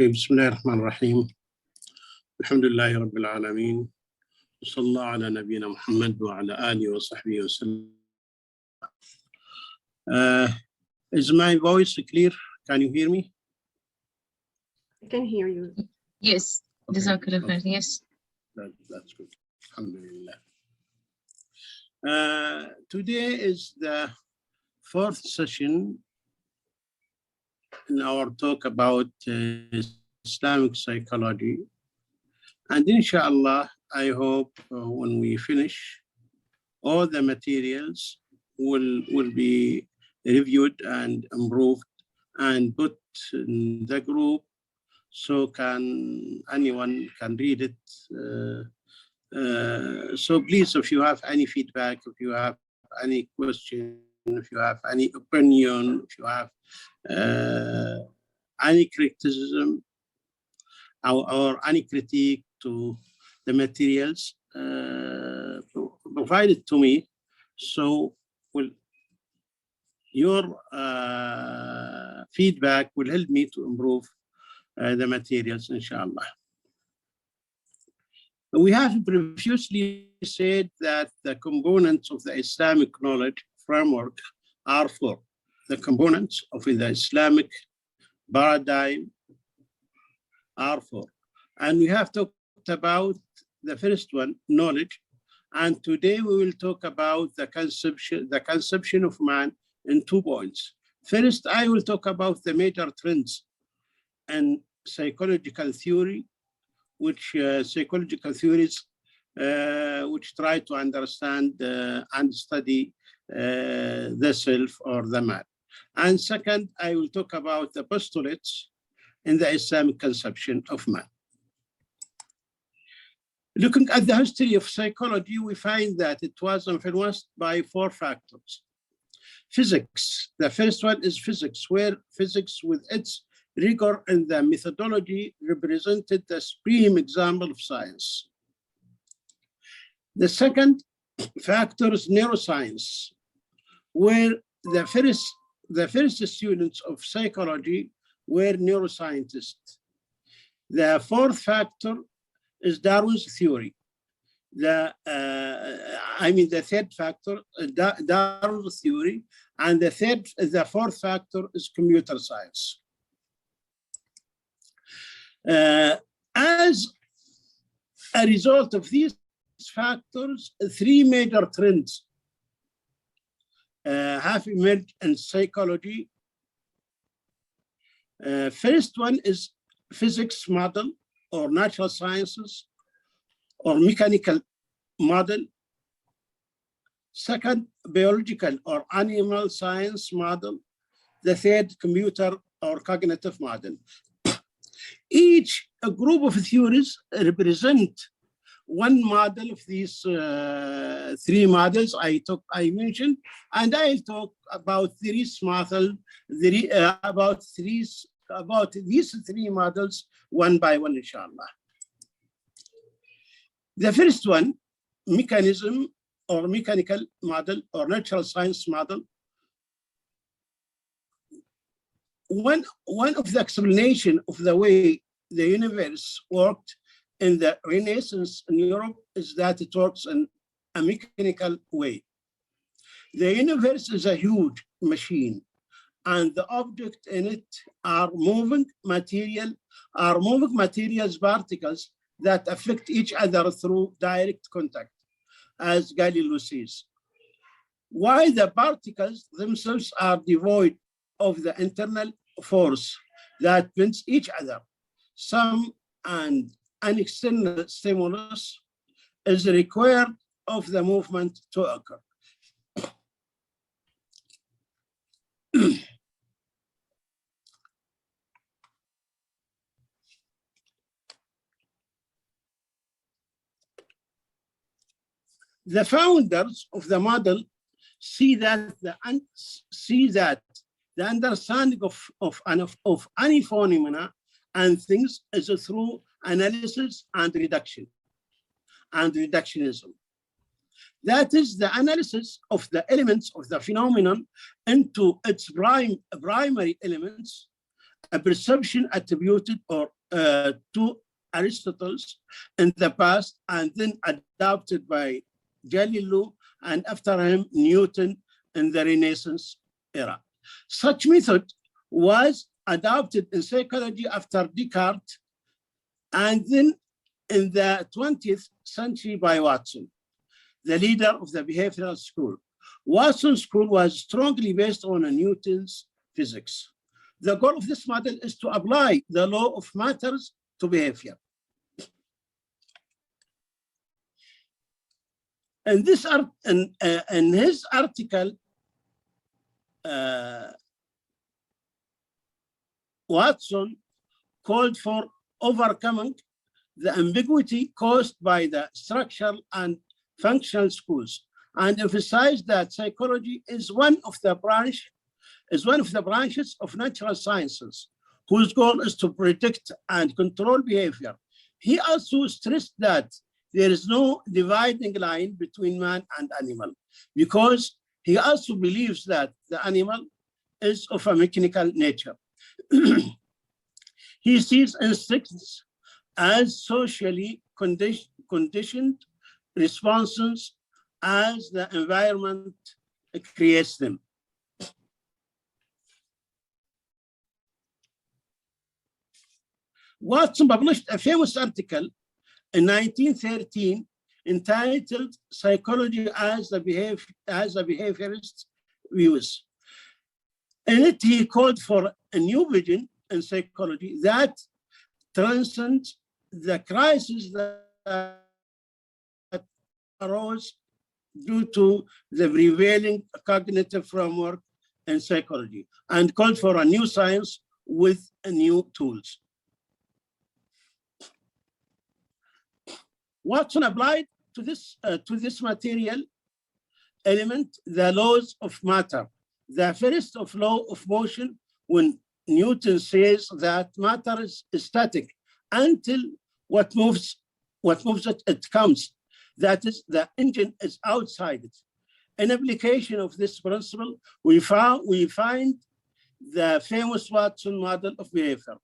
بسم الله الرحمن الرحيم. الحمد لله رب العالمين. وصلى الله على نبينا محمد وعلى آله وصحبه وسلم. Is my voice clear? Can you hear me? I can hear you. Yes, Okay. yes. That's good. Alhamdulillah. Today is the fourth session in our talk about Islamic psychology. And inshallah, I hope when we finish, all the materials will be reviewed and improved and put in the group so anyone can read it. So please, if you have any feedback, if you have any question, if you have any opinion, if you have any criticism or any critique to the materials, provide it to me. So your feedback will help me to improve the materials, inshallah. We have previously said that the components of the Islamic knowledge framework are four. The components of the Islamic paradigm are four. And we have talked about the first one, knowledge. And today we will talk about the conception of man in 2 points. First, I will talk about the major trends in psychological theory, which psychological theories which try to understand and study the self or the man. And second, I will talk about the postulates in the Islamic conception of man. Looking at the history of psychology, we find that it was influenced by 4 factors. Physics, the first one is physics, where physics with its rigor in the methodology represented the supreme example of science. The second factor is neuroscience, where the first students of psychology were neuroscientists. The fourth factor is Darwin's theory. The third factor, Darwin's theory, and the fourth factor is computer science. As a result of these factors, 3 major trends have emerged in psychology. First one is physics model or natural sciences or mechanical model. Second, biological or animal science model. The third, computer or cognitive model. Each group of theories represent one model of these 3 models I mentioned, and I'll talk about these these 3 models one by one, inshallah. The first one, mechanism or mechanical model or natural science model. One of the explanation of the way the universe worked in the Renaissance in Europe is that it works in a mechanical way. The universe is a huge machine, and the object in it are moving materials, particles that affect each other through direct contact, as Galileo says. While the particles themselves are devoid of the internal force that binds each other, an external stimulus is required of the movement to occur. The founders of the model see that the understanding of any phenomena and things is through analysis and reductionism. That is the analysis of the elements of the phenomenon into its primary elements a perception attributed to Aristotle's in the past and then adopted by Galileo and after him Newton in the Renaissance era. Such method was adopted in psychology after Descartes and then in the 20th century by Watson, the leader of the behavioral school. Watson's school was strongly based on Newton's physics. The goal of this model is to apply the law of matters to behavior. In his article, Watson called for overcoming the ambiguity caused by the structural and functional schools and emphasized that psychology is one of the branches of natural sciences whose goal is to predict and control behavior. He also stressed that there is no dividing line between man and animal because he also believes that the animal is of a mechanical nature. He sees instincts as socially conditioned responses as the environment creates them. Watson published a famous article in 1913 entitled Psychology as a Behaviorist Views. In it, he called for a new vision in psychology that transcends the crisis that arose due to the prevailing cognitive framework in psychology and called for a new science with new tools. Watson applied to this material element the laws of matter. The first of law of motion, when Newton says that matter is static until what moves it comes. That is, the engine is outside it. In application of this principle, we find the famous Watson model of behavior: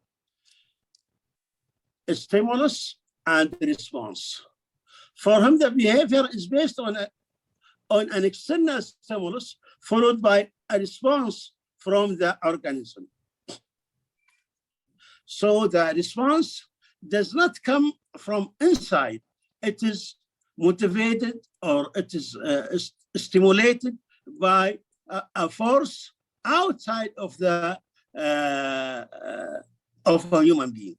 a stimulus and response. For him, the behavior is based on an external stimulus followed by a response from the organism. So the response does not come from inside. It is motivated or it is stimulated by a force outside of a human being.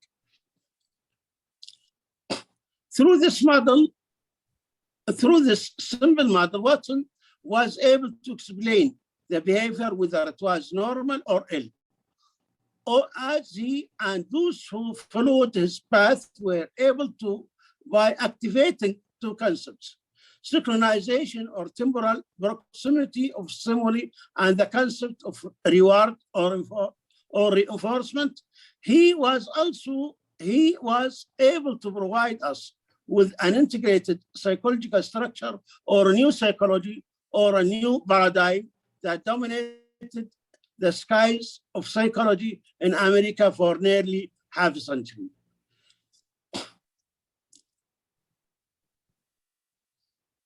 Through this simple model, Watson was able to explain the behavior whether it was normal or ill. Or as he and those who followed his path were able to by activating two concepts: synchronization or temporal proximity of stimuli and the concept of reward or reinforcement. He was able to provide us with an integrated psychological structure or a new psychology or a new paradigm that dominated the skies of psychology in America for nearly half a century.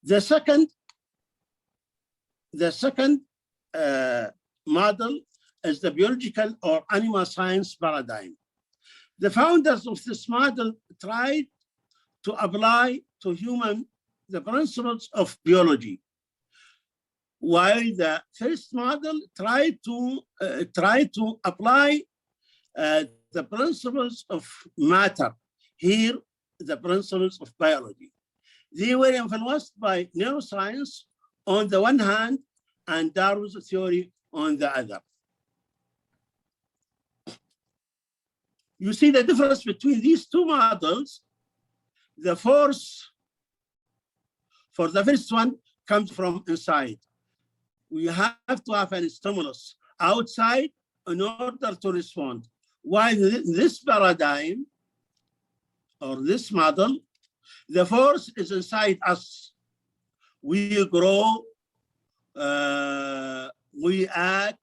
The second model is the biological or animal science paradigm. The founders of this model tried to apply to human the principles of biology, while the first model tried to apply the principles of matter, here the principles of biology. They were influenced by neuroscience on the one hand and Darwin's theory on the other. You see the difference between these two models. The force for the first one comes from inside. We have to have a stimulus outside in order to respond. While this paradigm or this model, the force is inside us. We grow, we act,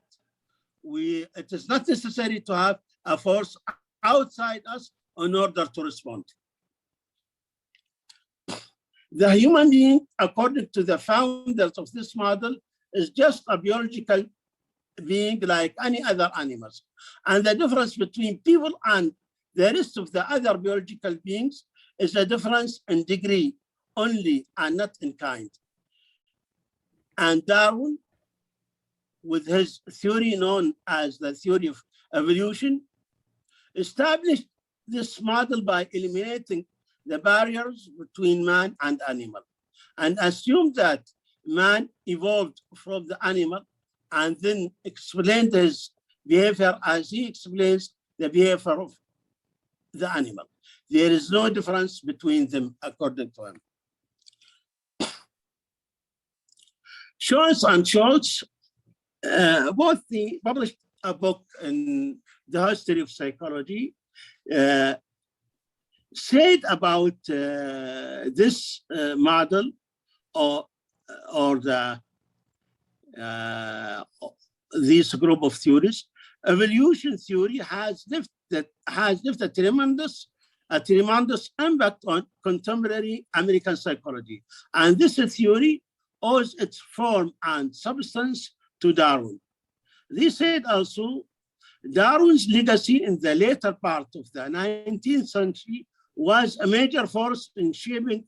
it is not necessary to have a force outside us in order to respond. The human being, according to the founders of this model, is just a biological being like any other animals. And the difference between people and the rest of the other biological beings is a difference in degree only and not in kind. And Darwin, with his theory known as the theory of evolution, established this model by eliminating the barriers between man and animal, and assumed that man evolved from the animal and then explained his behavior as he explains the behavior of the animal. There is no difference between them, according to him. Schultz and Schultz, both published a book in the history of psychology, said about this model or this group of theories. Evolution theory has left a tremendous impact on contemporary American psychology, and this theory owes its form and substance to Darwin. They said also Darwin's legacy in the later part of the 19th century was a major force in shaping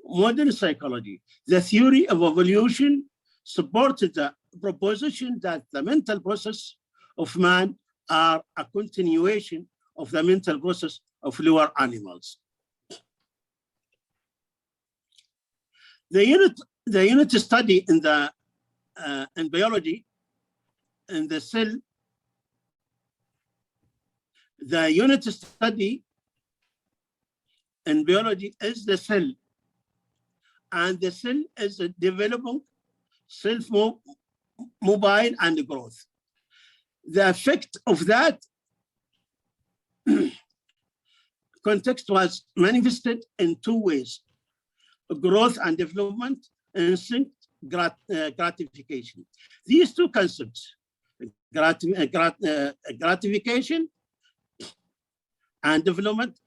modern psychology. The theory of evolution supported the proposition that the mental process of man are a continuation of the mental process of lower animals. The unit study in biology in the cell. The unit study in biology is the cell, and the cell is developing, self-mobile and growth. The effect of that context was manifested in two ways: growth and development, instinct gratification. These two concepts, gratification and development,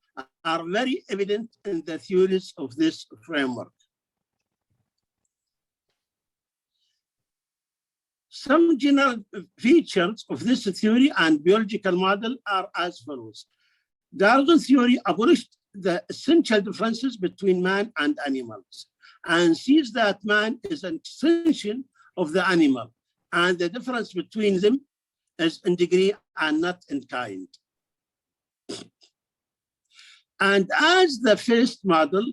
are very evident in the theories of this framework. Some general features of this theory and biological model are as follows. Darwin's theory abolished the essential differences between man and animals and sees that man is an extension of the animal, and the difference between them is in degree and not in kind. And as the first model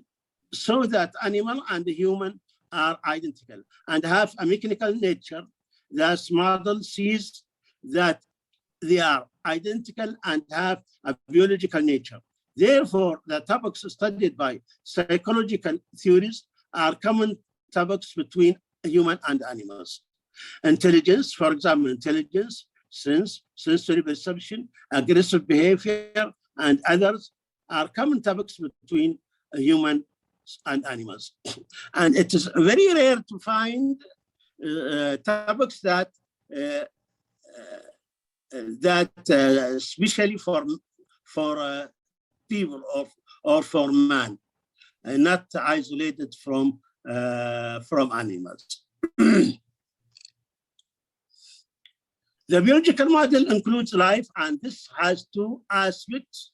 saw that animal and the human are identical and have a mechanical nature, this model sees that they are identical and have a biological nature. Therefore, the topics studied by psychological theories are common topics between human and animals. Intelligence, for example, intelligence, sense, sensory perception, aggressive behavior, and others are common topics between humans and animals. And it is very rare to find topics that especially for people or for man, not isolated from animals. The biological model includes life, and this has two aspects.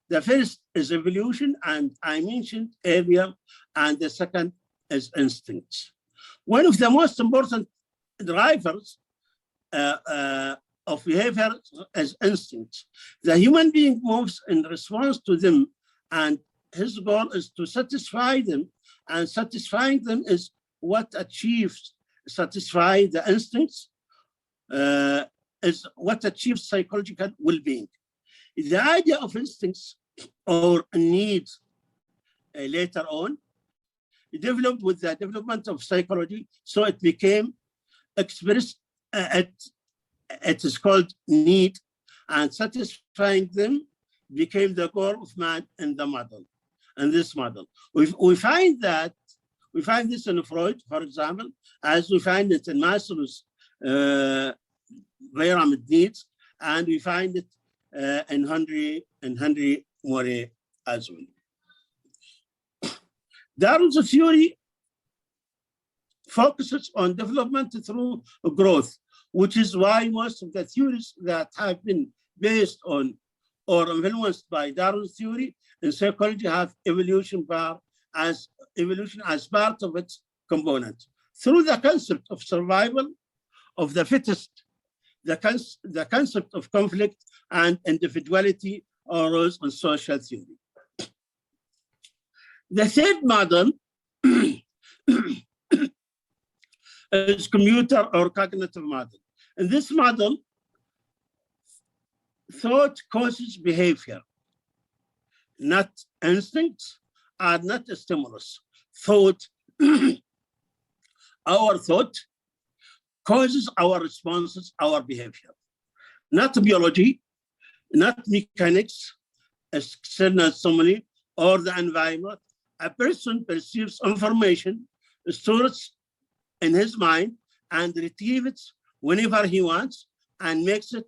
The first is evolution, and I mentioned earlier, and the second is instincts. One of the most important drivers of behavior is instincts. The human being moves in response to them, and his goal is to satisfy them, and satisfying them is what achieves satisfy the instincts, is what achieves psychological well-being. The idea of instincts or needs later on developed with the development of psychology, so it became expressed, it is called need, and satisfying them became the goal of man in the model. In this model, we find this in Freud, for example, as we find it in Maslow's pyramid needs, and we find it and Henry Moray as well. Darwin's theory focuses on development through growth, which is why most of the theories that have been based on or influenced by Darwin's theory in psychology have evolution as part of its component. Through the concept of survival of the fittest, the concept of conflict and individuality arose in social theory. The third model is commuter or cognitive model. In this model, thought causes behavior, not instincts, are not a stimulus. Thought, our thought causes our responses, our behavior. Not biology, not mechanics, external stimuli, or the environment. A person perceives information, stores in his mind, and retrieves it whenever he wants, and makes of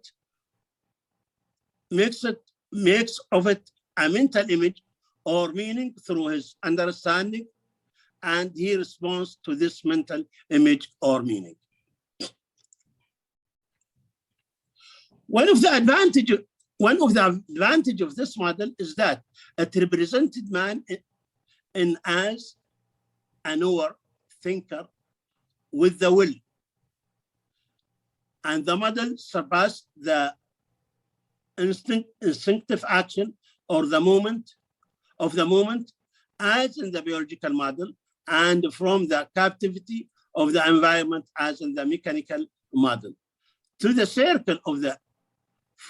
it a mental image or meaning through his understanding, and he responds to this mental image or meaning. One of the advantages of this model is that it represented man in as a knower, thinker with the will. And the model surpassed the instinctive action or the moment as in the biological model, and from the captivity of the environment as in the mechanical model, to the circle of the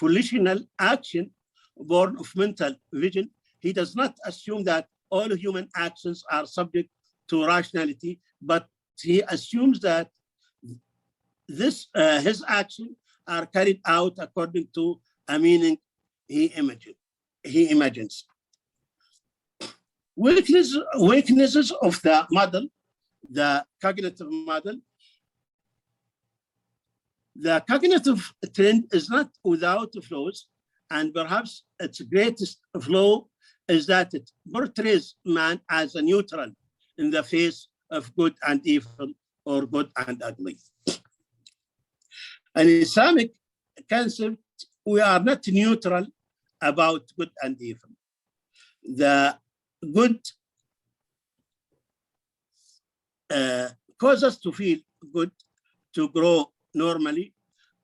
volitional action born of mental vision. He does not assume that all human actions are subject to rationality, but he assumes that his actions are carried out according to a meaning he imagines. Weaknesses of the model, the cognitive model. The cognitive trend is not without flaws, and perhaps its greatest flaw is that it portrays man as a neutral in the face of good and evil or good and ugly. In Islamic concept, we are not neutral about good and evil. The good cause us to feel good, to grow normally,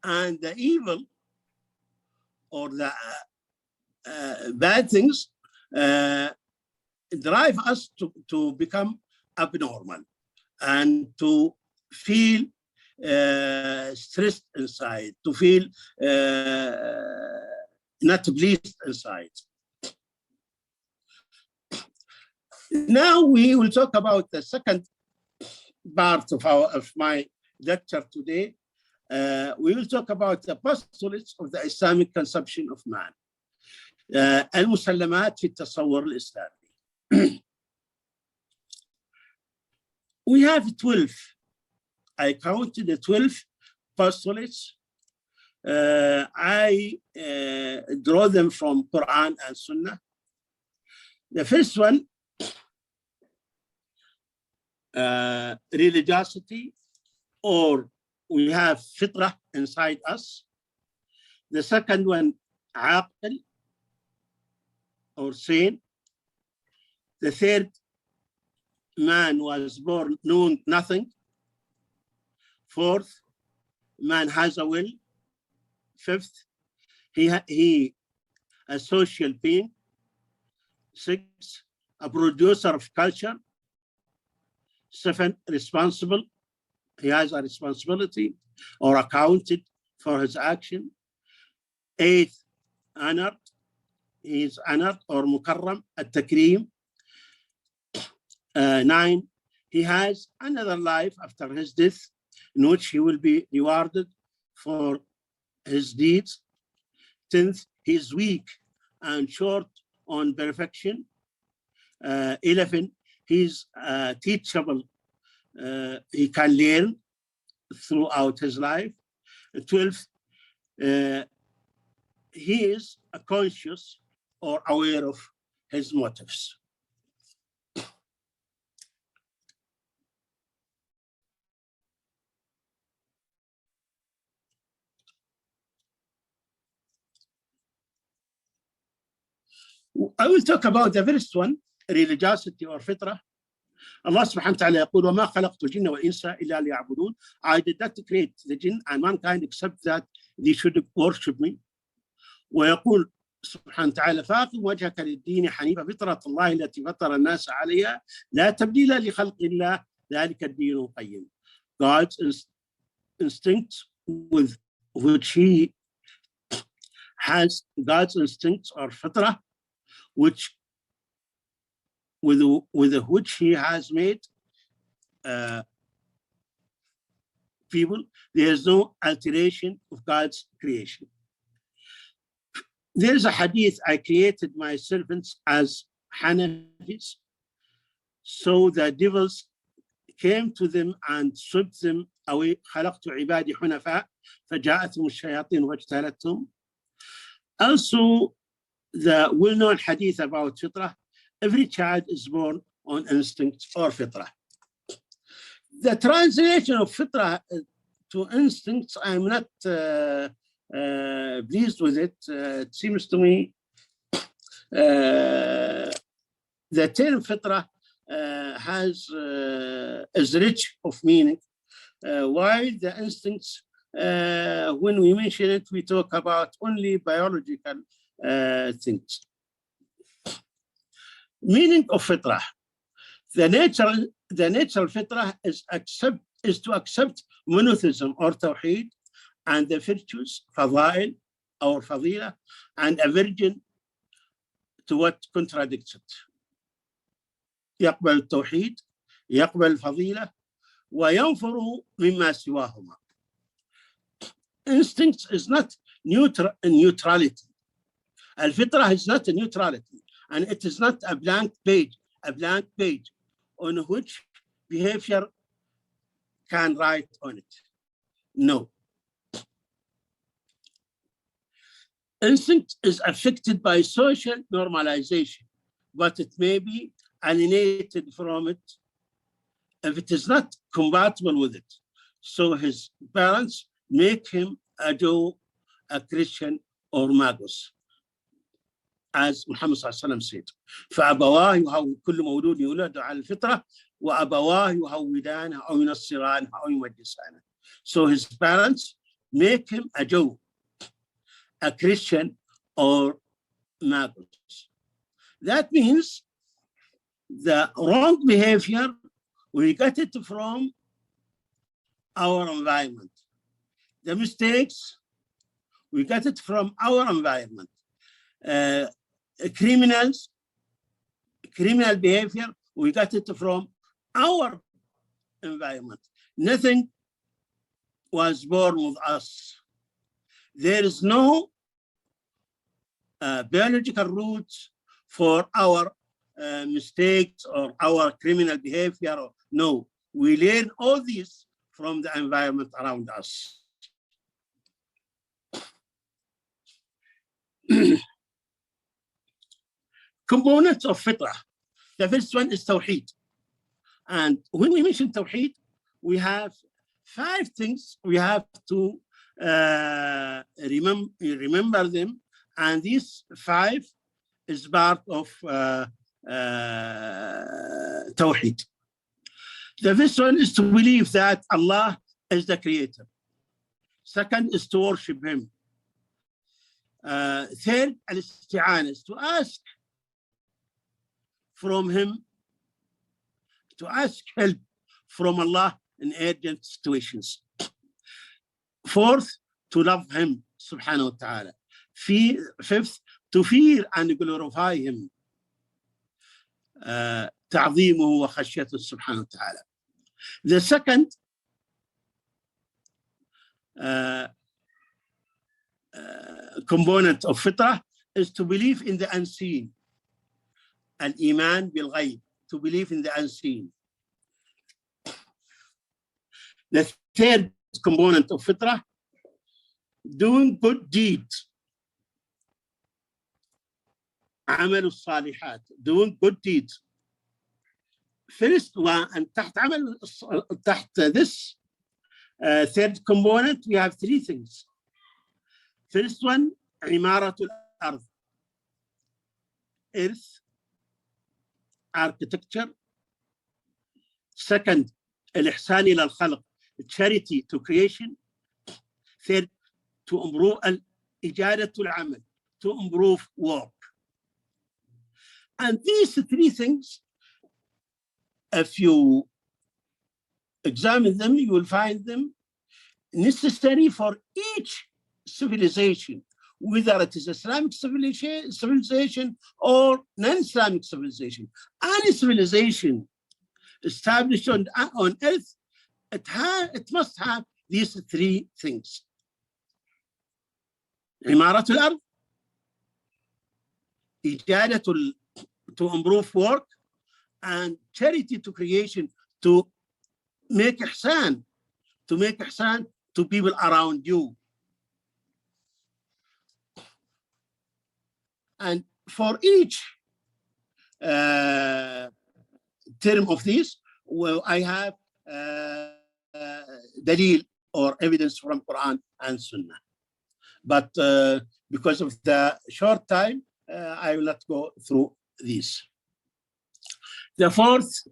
and the evil or the bad things drive us to become abnormal and to feel stressed inside, to feel not pleased inside. Now we will talk about the second part of my lecture today. We will talk about the postulates of the Islamic conception of man. المسلمات في التصور الإسلامي. We have 12. I counted the 12 postulates. I draw them from Quran and Sunnah. The first one, religiosity, or we have fitrah inside us. The second one, aql, or sane. The third, man was born knowing nothing. Fourth, man has a will. Fifth, he a social being. Sixth, a producer of culture. Seventh, responsible. He has a responsibility or accounted for his action. Eighth, honored. He is honored or mukarram, at-takrim. 9, he has another life after his death in which he will be rewarded for his deeds. 10th, he is weak and short on perfection. 11, he is teachable. He can learn throughout his life. 12, he is conscious or aware of his motives. I will talk about the first one, religiosity or fitrah. Allah subhanahu wa ta'ala يقول وما خلقت الجن والإنس إلا ليعبدون. I did not create the jinn and mankind except that they should worship me. ويقول سبحانه وتعالى فاقم وجهك للدين حنيفا فطرة الله التي فطر الناس عليها لا تبديل لخلق الله ذلك الدين القيم. God's instincts with which he has, God's instincts or fitrah, which with which he has made people. There is no alteration of God's creation. There is a hadith, I created my servants as Hanafis, so the devils came to them and swept them away. خلقت عبادي حنفاء فجاءتهم الشياطين واجتالتهم. Also, the well-known hadith about fitrah, every child is born on instinct or fitrah. The translation of fitrah to instincts, I'm not pleased with it. It seems to me the term fitrah is rich of meaning, while the instincts, when we mention it, we talk about only biological things. Meaning of fitrah: the natural fitrah is to accept monotheism or tawheed, and the virtues, fadail or fadila, and aversion to what contradicts it. يقبل التوحيد، يقبل الفضيلة، وينفر مما سواهما. Instinct is not neutrality. Al-fitrah is not a neutrality, and it is not a blank page on which behavior can write on it. No. Instinct is affected by social normalization, but it may be alienated from it if it is not compatible with it. So his parents make him a Jew, a Christian, or Magus, as Muhammad said. فأبواه كل مولود يولد على الفطرة وأبواه يهودانه أو ينصرانه أو يمجسانه. So his parents make him a Jew, a Christian, or Magus. That means the wrong behavior, we get it from our environment. The mistakes, we get it from our environment. Criminal behavior, we got it from our environment. Nothing was born with us. There is no biological roots for our mistakes or our criminal behavior. No, we learn all these from the environment around us. Components of fitrah. The first one is tawheed. And when we mention tawheed, we have 5 things we have to remember them. And these 5 is part of tawheed. The first one is to believe that Allah is the creator. Second is to worship him. Third, al-isti'ana, is to ask from him, to ask help from Allah in urgent situations. Fourth, to love him, subhanahu wa ta'ala. Fifth, to fear and glorify him. تعظيمه وخشيته سبحانه وتعالى. The second component of fitrah is to believe in the unseen. Al-iman bil-ghayb, to believe in the unseen. The third component of fitrah, doing good deeds. عمل الصالحات, doing good deeds. First one, and تحت this third component, we have three things. First one, عمارة الأرض, earth, architecture. Second, الإحسان إلى الخلق, charity to creation. Third, to improve إجادة العمل, to improve work. And these three things, if you examine them, you will find them necessary for each civilization, whether it is Islamic civilization or non-Islamic civilization. Any civilization established on earth, it must have these three things. عمارة الأرض, إجادة to improve work, and charity to creation, to make ihsan, to people around you. And for each term of these, well, I have dalil or evidence from Quran and Sunnah. But because of the short time, I will not go through these. The fourth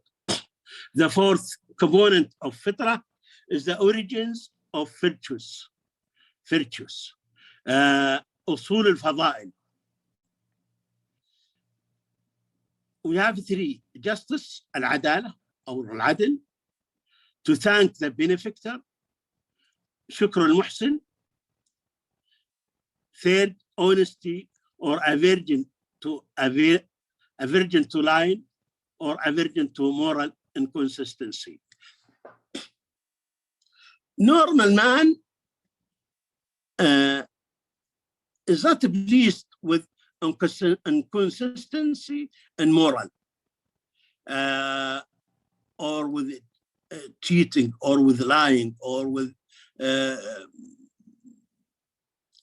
component of fitrah is the origins of virtues. أصول الفضائل. We have three: justice, العدالة أو العدل, to thank the benefactor, شكر المحسن. Third, honesty, or aversion to lying, or aversion to moral inconsistency. Normal man is not pleased with inconsistency and moral, or with cheating, or with lying, or with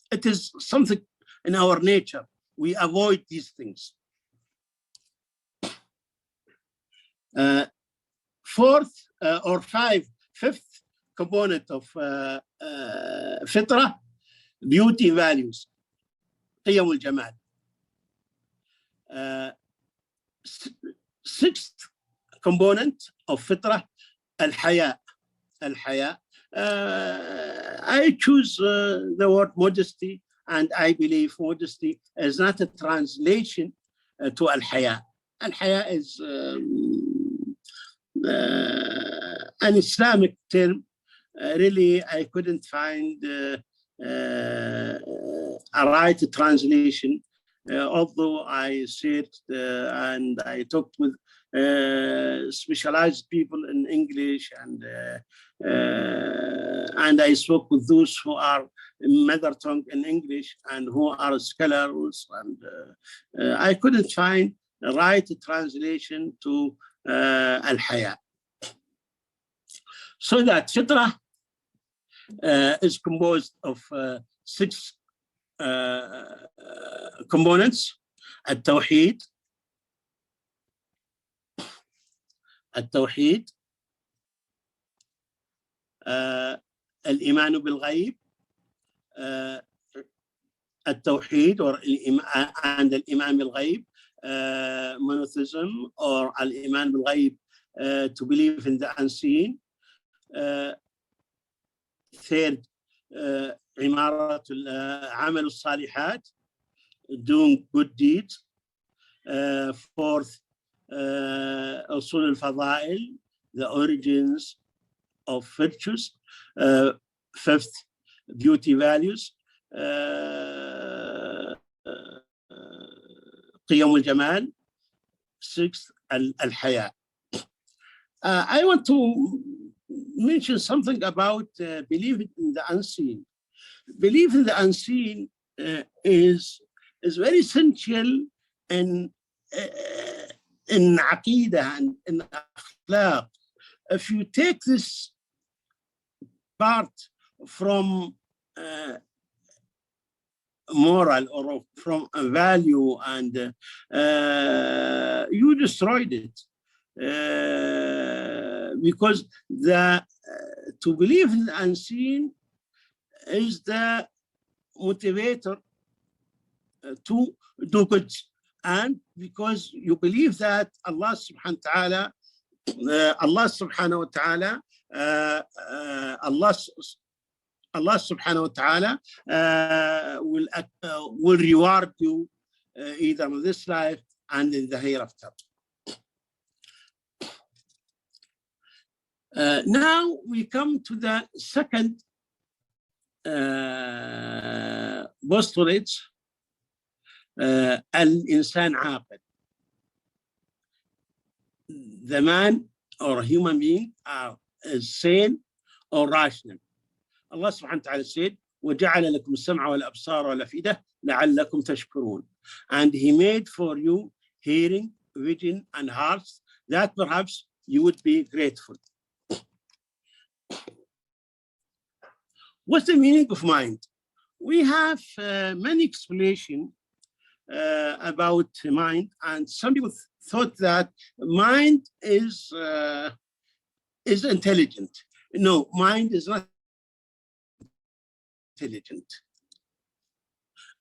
it is something in our nature. We avoid these things. Fifth component of fitrah, beauty values, قيم الجمال. Sixth component of fitrah, الحياء. I choose the word modesty, and I believe modesty is not a translation to al-haya. Al-haya is an Islamic term. Really, I couldn't find a right translation, although I searched and I talked with specialized people in English, and I spoke with those who are mother tongue in English and who are scholars, and I couldn't find a right translation to al-haya. So that fitrah is composed of six components: التوحيد, الإيمان بالغيب, التوحيد and الإيمان بالغيب, monotheism or الإيمان بالغيب, to believe in the unseen. Third, عمارة عمل الصالحات, doing good deeds. Fourth, أصول الفضائل, the origins of virtues. Fifth, beauty values, قيم الجمال. Sixth, الحياة. I want to mention something about believing in the unseen. Belief in the unseen is very essential in عقيدة and in akhlaq. If you take this part from moral or from a value, and you destroyed it. Because to believe in the unseen is the motivator to do good, and because you believe that Allah subhanahu wa ta'ala, Allah subhanahu wa ta'ala will reward you either in this life and in the hereafter. Now we come to the second postulate, al-insan aqil. The man or human being is sane or rational. Allah subhanahu wa ta'ala said, وَجَعَلَ لَكُمُ السَّمْعَ وَالْأَبْصَارَ وَالْأَفْئِدَةَ لَعَلَّكُمْ تَشْكُرُونَ. And He made for you hearing, vision, and hearts, that perhaps you would be grateful. What's the meaning of mind? We have many explanations about mind, and some people thought that mind is intelligent. No, mind is not intelligent.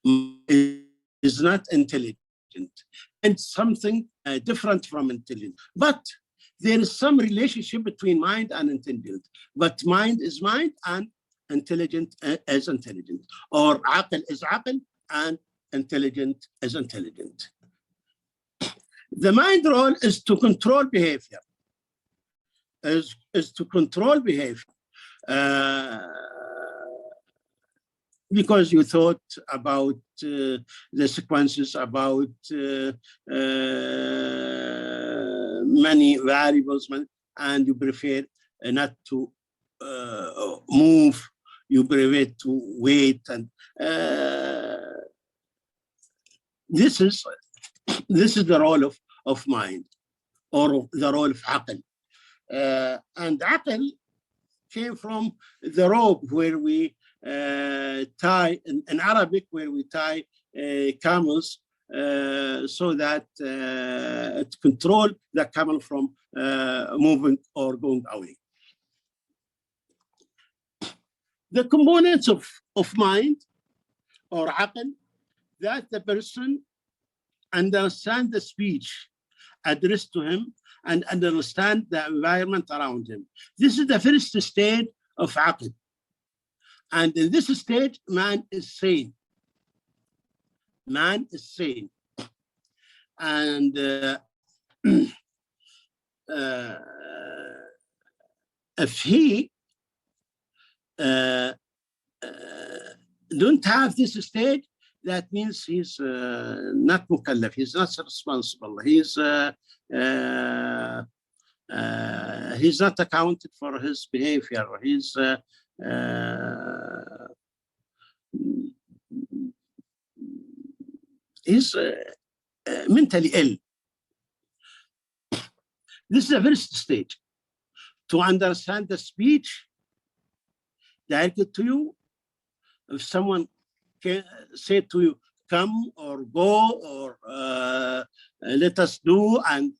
It is not intelligent, and something different from intelligent. But there is some relationship between mind and intelligent. But mind is mind, and intelligent is intelligent, or aql is aql, and intelligent is intelligent. The mind role is to control behavior. Is to control behavior. Because you thought about the sequences, about many variables, and you prefer not to move, you prefer to wait, and this is the role of mind, or the role of aql. And aql came from the rope where we tie, in Arabic, where we tie camels so that it control the camel from moving or going away. The components of mind or aql, that the person understand the speech addressed to him and understand the environment around him. This is the first stage of aql. And in this stage, man is sane. Man is sane. And if he don't have this stage, that means he's not mukallaf, he's not responsible, he's not accounted for his behavior, he's mentally ill. This is the first stage, to understand the speech directed to you. If someone can say to you, come or go, or let us do, and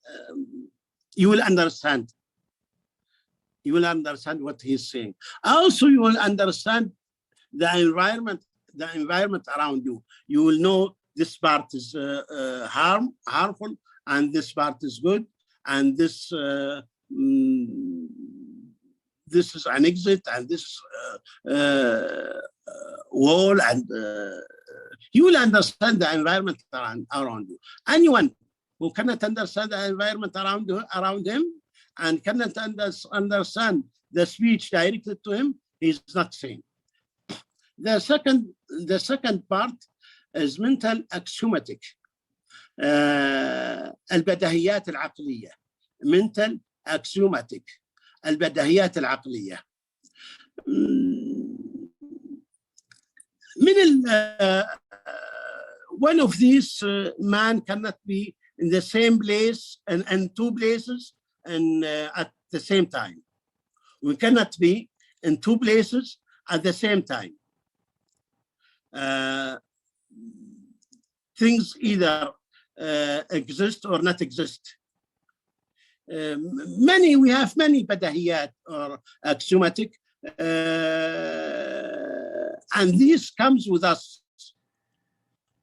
you will understand. You will understand what he's saying. Also, you will understand the environment around you. You will know this part is harmful, and this part is good, and this is an exit, and this wall, and you will understand the environment around you. Anyone who cannot understand the environment around him and cannot understand the speech directed to him, he is not sane. The second part is mental axiomatic. البديهيات العقلية. Mental axiomatic. البديهيات العقلية. One of these, man cannot be in the same place and two places and at the same time. We cannot be in two places at the same time. things either exist or not exist. We have many badahiyat or axiomatic, and this comes with us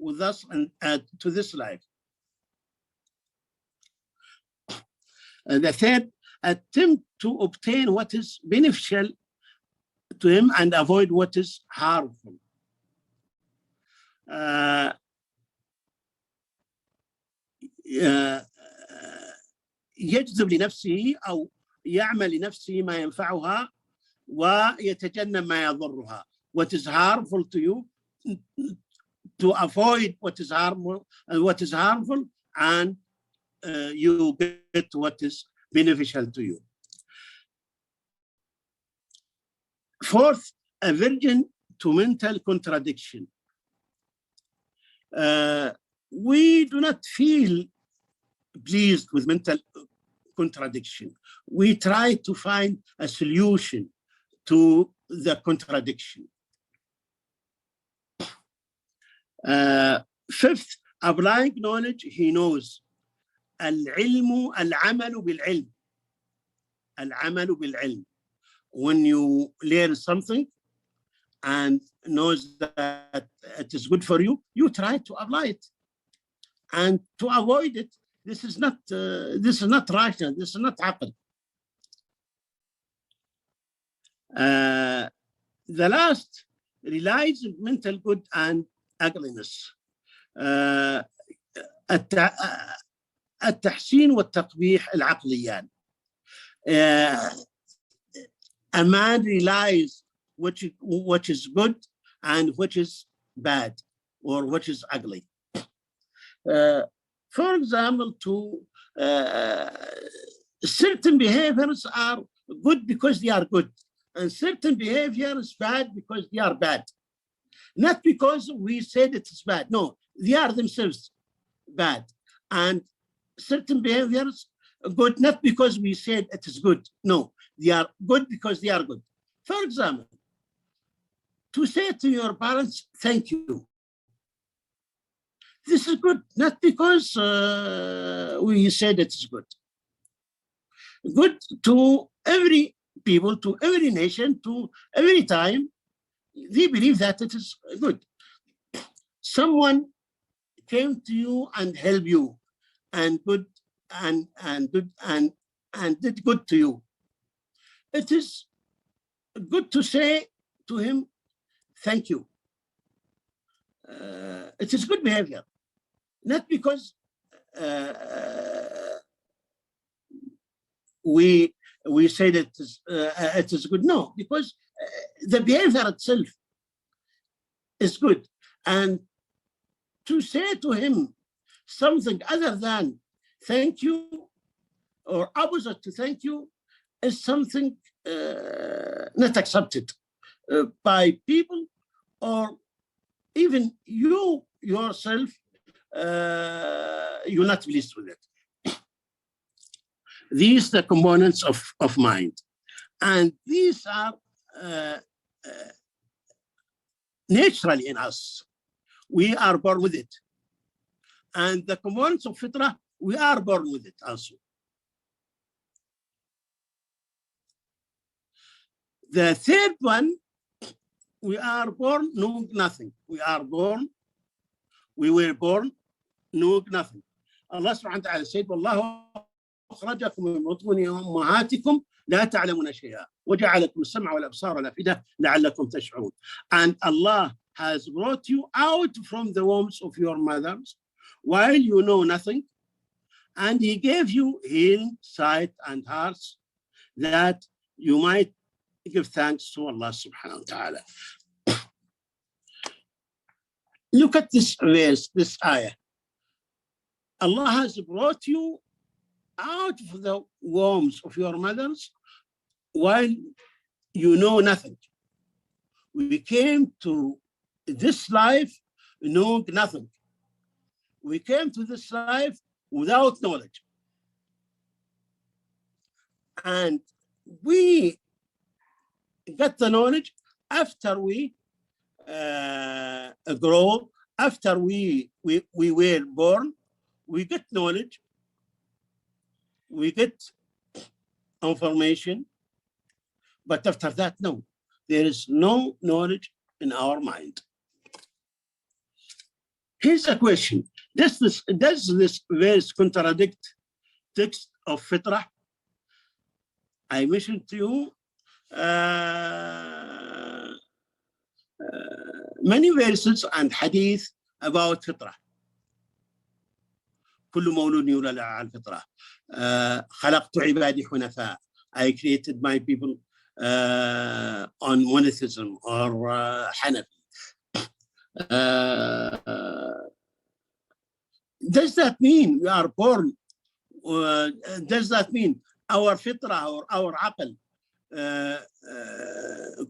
and to this life. The third, attempt to obtain what is beneficial to him and avoid what is harmful. يجذب لنفسه أو يعمل لنفسه ما ينفعها ويتجنب ما يضرها. What is harmful to you, to avoid what is harmful, and you get what is beneficial to you. Fourth, aversion to mental contradiction. We do not feel pleased with mental contradiction. We try to find a solution to the contradiction. Fifth, applying knowledge he knows. العمل بالعلم. العمل بالعلم. When you learn something and knows that it is good for you, you try to apply it. And to avoid it, this is not rational, this is not happening. The last, realizing mental good and ugliness. التحسين والتقبيح العقليان. A man realizes which is good and which is bad or which is ugly. For example, certain behaviors are good because they are good, and certain behaviors bad because they are bad. Not because we said it is bad. No, they are themselves bad. And certain behaviors are good not because we said it is good. No, they are good because they are good. For example, to say to your parents, thank you. This is good, not because we said it is good. Good to every people, to every nation, to every time, they believe that it is good. Someone came to you and helped you and good and did good to you. It is good to say to him, thank you. It is good behavior, not because we said it is good. No, because the behavior itself is good. And to say to him something other than thank you or opposite to thank you is something not accepted by people, or even you yourself, you're not pleased with it. These are the components of mind. And these are naturally in us. We are born with it. And the components of fitrah, we are born with it also. The third one, we are born knowing nothing. We were born knowing nothing. Allah subhanahu wa ta'ala said, وَاللَّهُ أَخْرَجَكُم مِّن بُطُونِ أُمَّهَاتِكُمْ لَا تَعْلَمُونَ شَيْئًا وَجَعَلَكُمُ السَّمْعَ وَالْأَبْصَارَ وَالْأَفْئِدَةَ لَعَلَّكُمْ تَشْعُرُونَ. And Allah has brought you out from the wombs of your mothers while you know nothing, and He gave you hearing, sight, and hearts that you might give thanks to Allah subhanahu wa ta'ala. Look at this verse, this ayah. Allah has brought you out of the wombs of your mothers while you know nothing. We came to this life knowing nothing. We came to this life without knowledge. And we got the knowledge after we grow after we were born, we get knowledge, we get information, but after that, no, there is no knowledge in our mind. Here's a question. Does this verse contradict text of fitrah? I mentioned to you many verses and hadith about fitrah. كل مولود يولد على الفطرة. خلقت عبادي حنفاء. I created my people on monotheism or Hanafi. Does that mean we are born? Does that mean our fitrah or our aql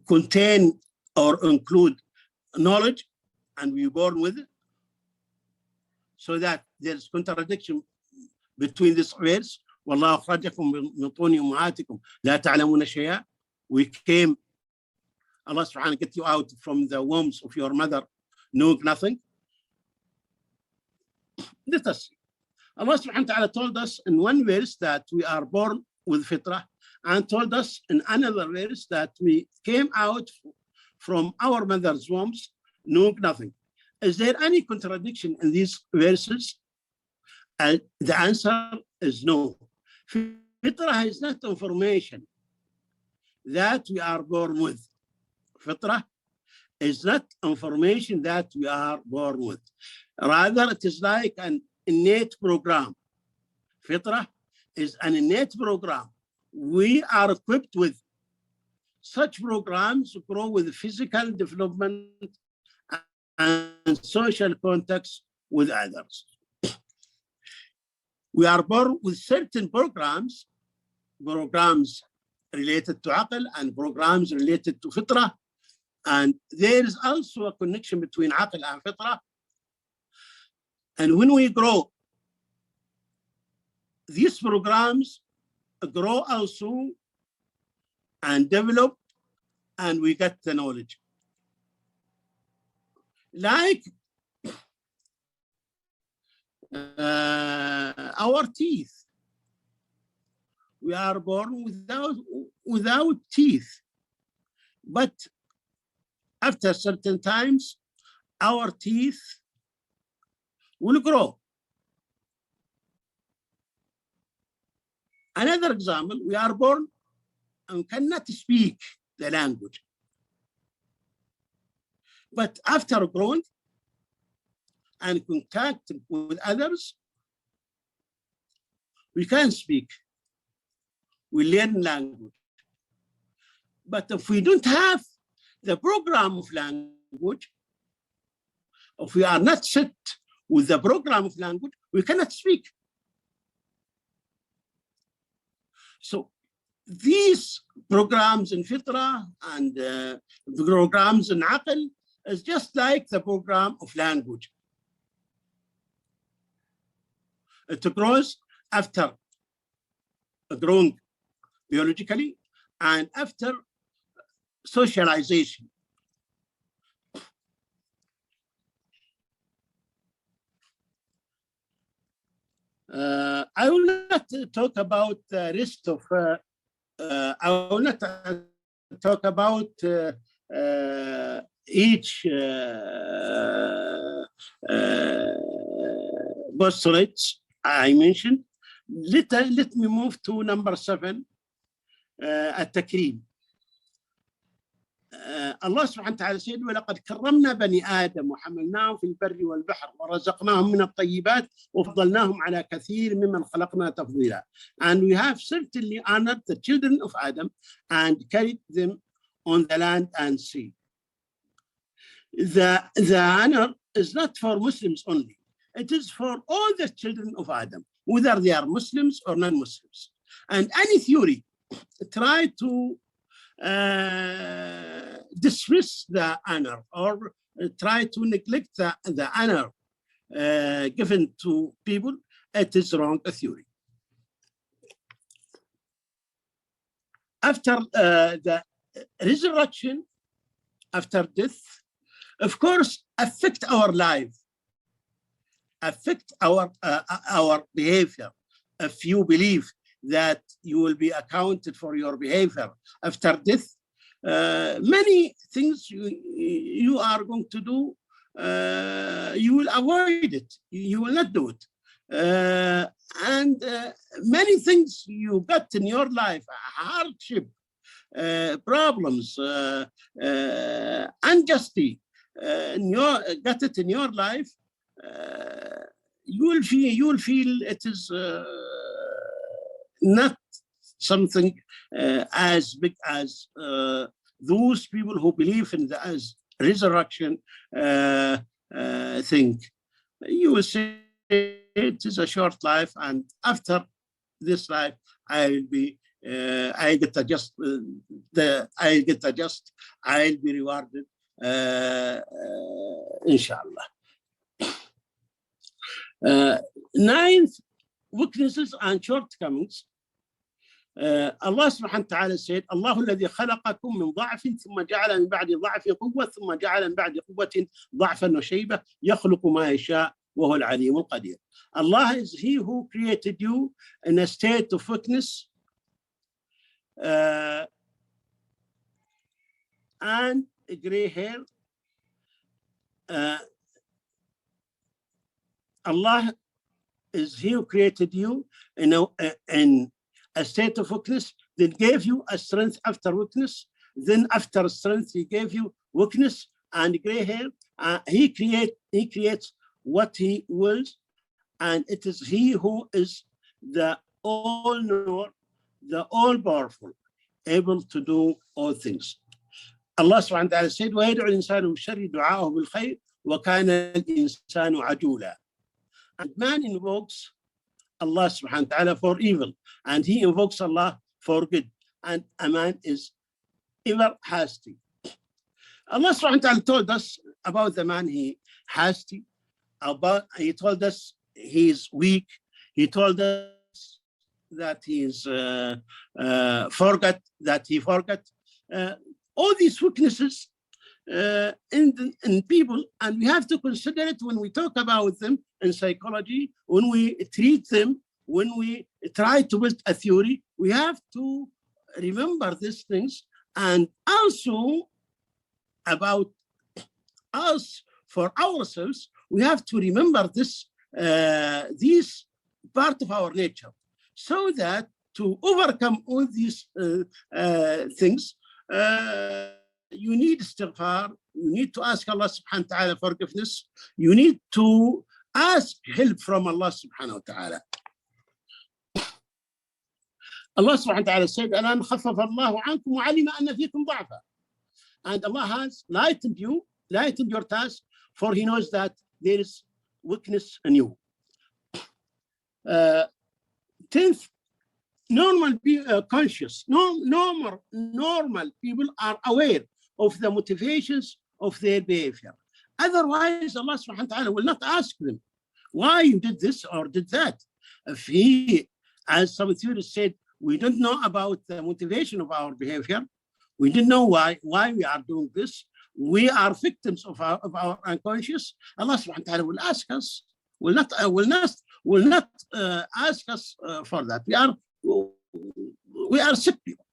contain or include knowledge and we are born with it? So that there's contradiction between this verse. والله أخرجكم من بطون أمهاتكم لا تعلمون شيئا. We came, Allah subhanahu wa ta'ala get you out from the wombs of your mother knowing nothing. Let us see. Allah subhanahu wa ta'ala told us in one verse that we are born with fitrah, and told us in another verse that we came out from our mother's wombs knowing nothing. Is there any contradiction in these verses? The answer is no. Fitrah is not information that we are born with. Fitrah is not information that we are born with. Rather, it is like an innate program. Fitrah is an innate program. We are equipped with such programs to grow with physical development and social contacts with others. We are born with certain programs related to aql and programs related to fitrah. And there is also a connection between aql and fitrah. And when we grow, these programs grow also and develop, and we get the knowledge. Like our teeth. We are born without teeth. But after certain times, our teeth will grow. Another example, we are born and cannot speak the language. But after growing and contact with others, we can speak. We learn language. But if we don't have the program of language, if we are not set with the program of language, we cannot speak. So these programs in fitrah and programs in aql is just like the program of language. It grows after growing biologically and after socialization. I will not talk about the rest of, I will not talk about each postulates I mentioned. Let me move to number 7, التكريم. الله سبحانه وتعالى said ولقد كرمنا بني آدم وحملناهم في البر والبحر ورزقناهم من الطيبات وفضلناهم على كثير ممن خلقنا تفضيلا. And we have certainly honored the children of Adam and carried them on the land and sea. The honor is not for Muslims only. It is for all the children of Adam, whether they are Muslims or non-Muslims. And any theory try to dismiss the honor or try to neglect the honor given to people, it is wrong theory. After the resurrection, after death, of course, affect our life, affect our behavior. If you believe that you will be accounted for your behavior after death, many things you are going to do, you will avoid it. You will not do it. And many things you got in your life, hardship, problems, unjustly, got it in your life, you will feel it is not something as big as those people who believe in the as resurrection think. You will say it is a short life, and after this life, I'll be I'll get adjust, I'll be rewarded, inshallah. Ninth, weaknesses and shortcomings. Allah subhanahu wa ta'ala said, Allah الذي خلقكم من ضعف ثم جعل من بعد ضعف قوة ثم جعل من بعد قوة ضعفا وشيبة يخلق ما يشاء وهو العليم القدير. Allah is He who created you in a state of weakness and gray hair. Allah is He who created you in a state of weakness, then gave you a strength after weakness, then after strength He gave you weakness and gray hair. He creates what He wills, and it is He who is the all-knower, the all-powerful, able to do all things. Allah subhanahu wa ta'ala said, وَيَدْعُ الْإِنسَانُ بِالشَّرِّ دُعَاءَهُ بِالْخَيْرِ وَكَانَ الْإِنسَانُ عَجُولًا. And man invokes Allah subhanahu wa ta'ala for evil, and he invokes Allah for good, and a man is ever hasty. Allah subhanahu wa ta'ala told us about the man he hasty, he told us he is weak, he told us that he is forgot. All these weaknesses in people, and we have to consider it when we talk about them in psychology, when we treat them, when we try to build a theory. We have to remember these things, and also about us, for ourselves, we have to remember this part of our nature, so that to overcome all these things, you need istighfar, you need to ask Allah subhanahu wa ta'ala forgiveness, you need to ask help from Allah subhanahu wa ta'ala. Allah subhanahu wa ta'ala said, أَلَنْ خَفَّفَ اللَّهُ عَنْكُمْ وَعَلِمَ أَنَّ فِيكُمْ ضَعْفًا. And Allah has lightened your task, for He knows that there is weakness in you. 10th, normal people are aware of the motivations of their behavior. Otherwise, Allah subhanahu wa ta'ala will not ask them why you did this or did that. If He, as some theorists said, we don't know about the motivation of our behavior, we didn't know why we are doing this, we are victims of our unconscious, Allah subhanahu wa ta'ala will ask us, will not ask us for that. We are sick people.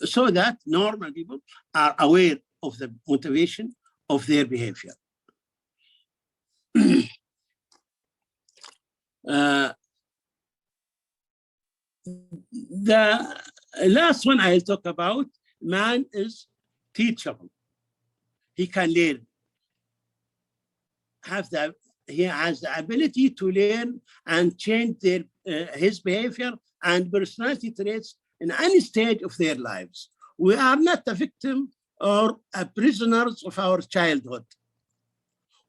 So that normal people are aware of the motivation of their behavior. The last one I'll talk about, man is teachable. He can learn. He has the ability to learn and change his behavior and personality traits in any stage of their lives. We are not a victim or a prisoners of our childhood.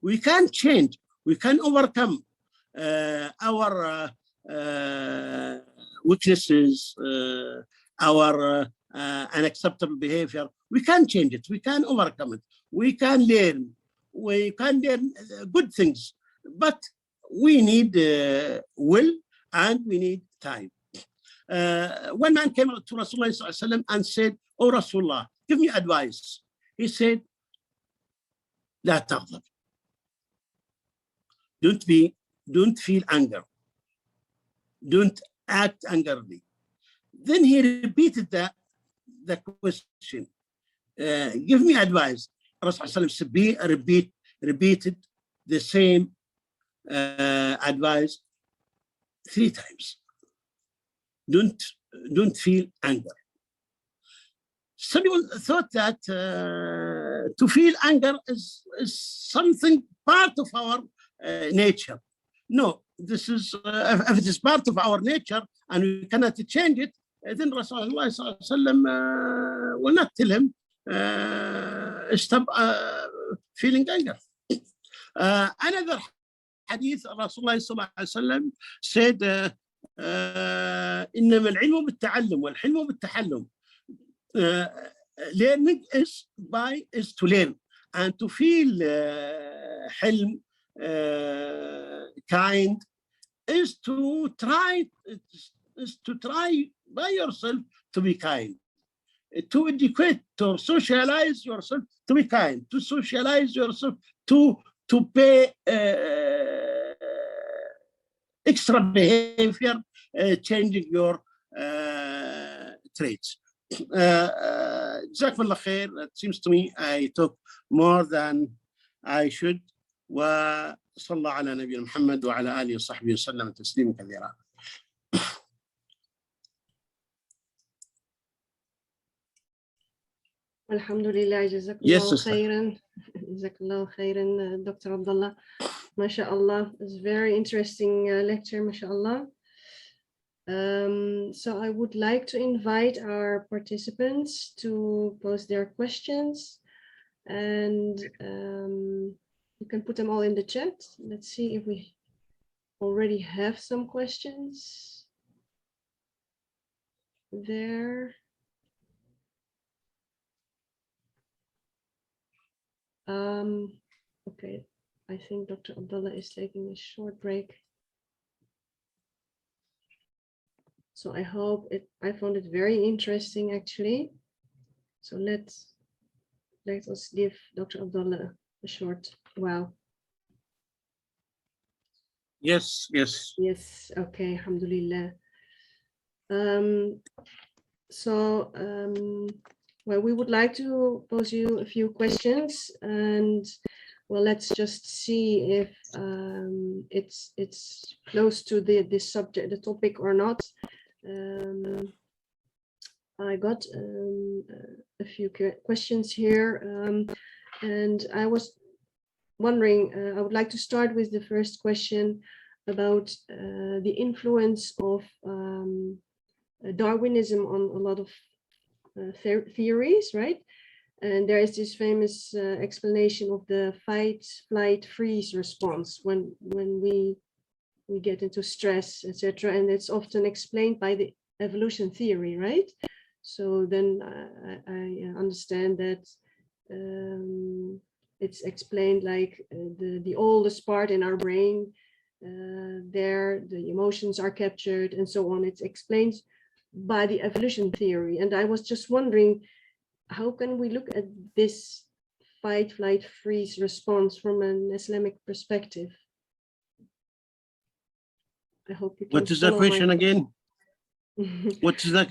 We can change. We can overcome our weaknesses, our unacceptable behavior. We can change it. We can overcome it. We can learn. We can learn good things, but we need will and we need time. One man came to Rasulullah and said, "Oh Rasulullah, give me advice. He said, لا تغضب. Don't feel anger. Don't act angrily. Then he repeated the question. Give me advice. Rasul repeated the same advice 3 times. Don't feel anger. Some people thought that to feel anger is something part of our nature. No, this is if it is part of our nature and we cannot change it, then Rasulullah will not tell him stop feeling anger. Another hadith, Rasulullah said, إنما العلم بالتعلم والحلم بالتحلم. Learning is to learn, and to feel حلم, kind, is to try by yourself to be kind, to educate, to socialize yourself to be kind, to socialize yourself to pay extra behavior, changing your traits. Jazakumullah khair. It seems to me I took more than I should. وصلى على نبينا محمد وعلى آله وصحبه وسلم تسليما كثيرا. Alhamdulillah, jazakallah khairan. Jazakallah khairan, Dr. Abdullah. MashaAllah, it's a very interesting lecture, MashaAllah. So I would like to invite our participants to post their questions, and you can put them all in the chat. Let's see if we already have some questions there. Okay, I think Dr. Abdullah is taking a short break. So I hope I found it very interesting actually. So let us give Dr. Abdullah a short wow. Yes. Yes, okay, alhamdulillah. Well, we would like to pose you a few questions, and well, let's just see if it's close to the subject, the topic or not. I got a few questions here, and I was wondering, I would like to start with the first question about the influence of Darwinism on a lot of theories, right? And there is this famous explanation of the fight, flight, freeze response when we get into stress, etc. And it's often explained by the evolution theory, right? So then I understand that it's explained like the oldest part in our brain, there the emotions are captured and so on. It's explained by the evolution theory. And I was just wondering, how can we look at this fight, flight, freeze response from an Islamic perspective? I hope you can. What is the question again? What is that?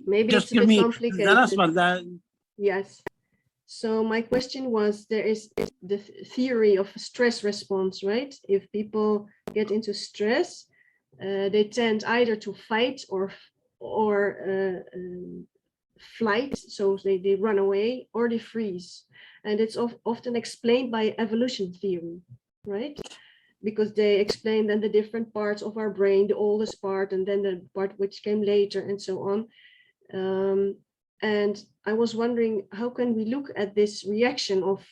Maybe just it's a give bit me complicated. the last one. Yes. So my question was, there is the theory of stress response, right? If people get into stress, they tend either to fight or flight, so they run away, or they freeze. And it's often explained by evolution theory, right? Because they explain then the different parts of our brain, the oldest part, and then the part which came later, and so on. And I was wondering, how can we look at this reaction of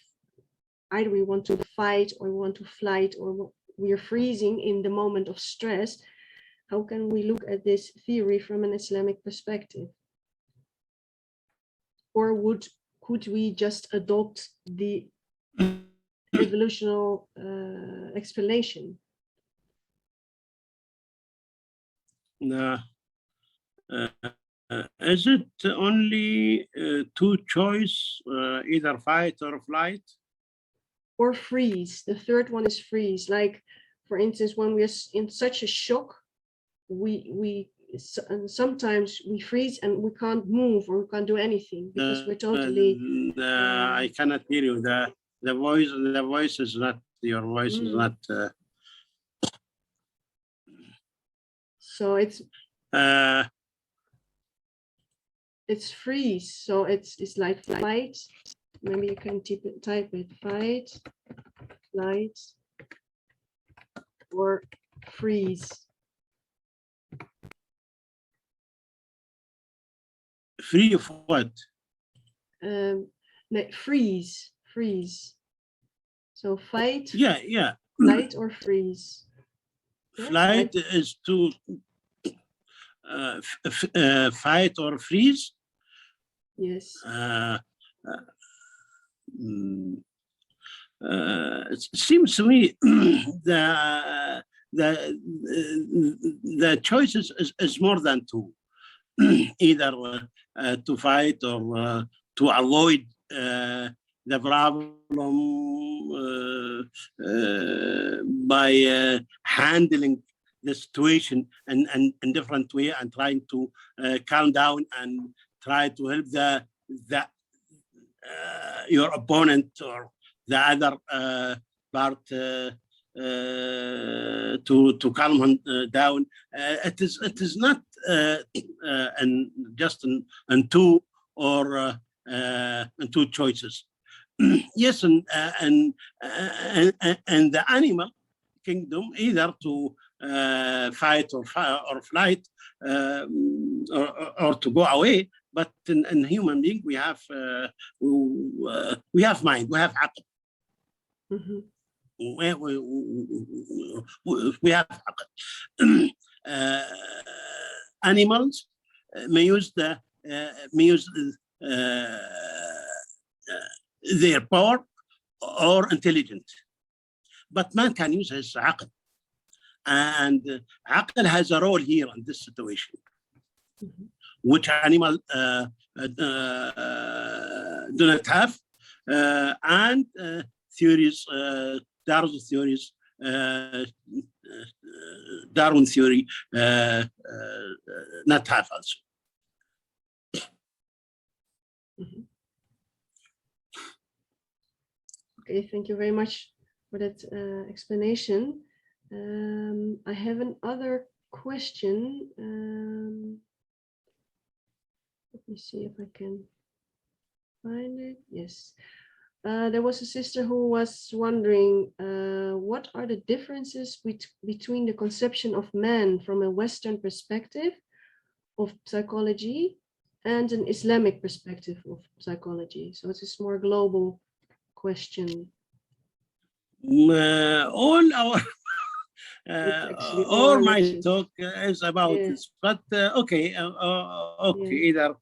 either we want to fight or we want to flight, or we are freezing in the moment of stress? How can we look at this theory from an Islamic perspective? Or could we just adopt the evolutional explanation? No. Is it only two choice, either fight or flight? Or freeze. The third one is freeze. Like, for instance, when we're in such a shock, and sometimes we freeze and we can't move or we can't do anything because we're totally. I cannot hear you. The voice is not, your voice is not. So it's freeze. So it's like flight. Maybe you can type it, fight, flight, or freeze. Free of what? No, freeze. So fight. Yeah. Flight or freeze. Flight is to fight or freeze. Yes. It seems to me the choices is more than two. Either to fight or to avoid the problem by handling the situation in different way and trying to calm down and try to help your opponent or the other part to calm him down. It is not just in two or in two choices. Yes, and the animal kingdom, either to fight or flight or to go away. But in human being, we have mind, we have aql. Mm-hmm. We have animals may use their power or intelligence, but man can use his aql, and aql has a role here in this situation. Mm-hmm. Which animal do not have, and theories, Darwin theories, Darwin theory not have also. Mm-hmm. Okay, thank you very much for that explanation. I have another question. Let me see if I can find it. Yes. There was a sister who was wondering, what are the differences between the conception of man from a Western perspective of psychology and an Islamic perspective of psychology? So it's a more global question. All our all my talk is about this, but okay, either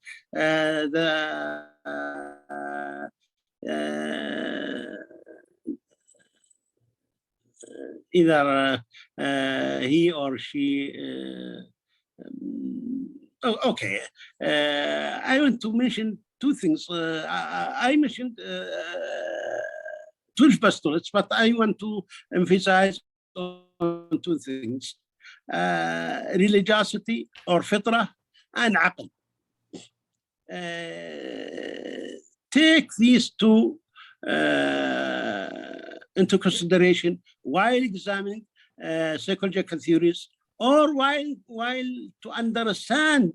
either he or she. Okay, I want to mention two things. I mentioned 12 postulates, but I want to emphasize on two things: religiosity or fitrah and aql. Take these two into consideration while examining psychological theories, or while to understand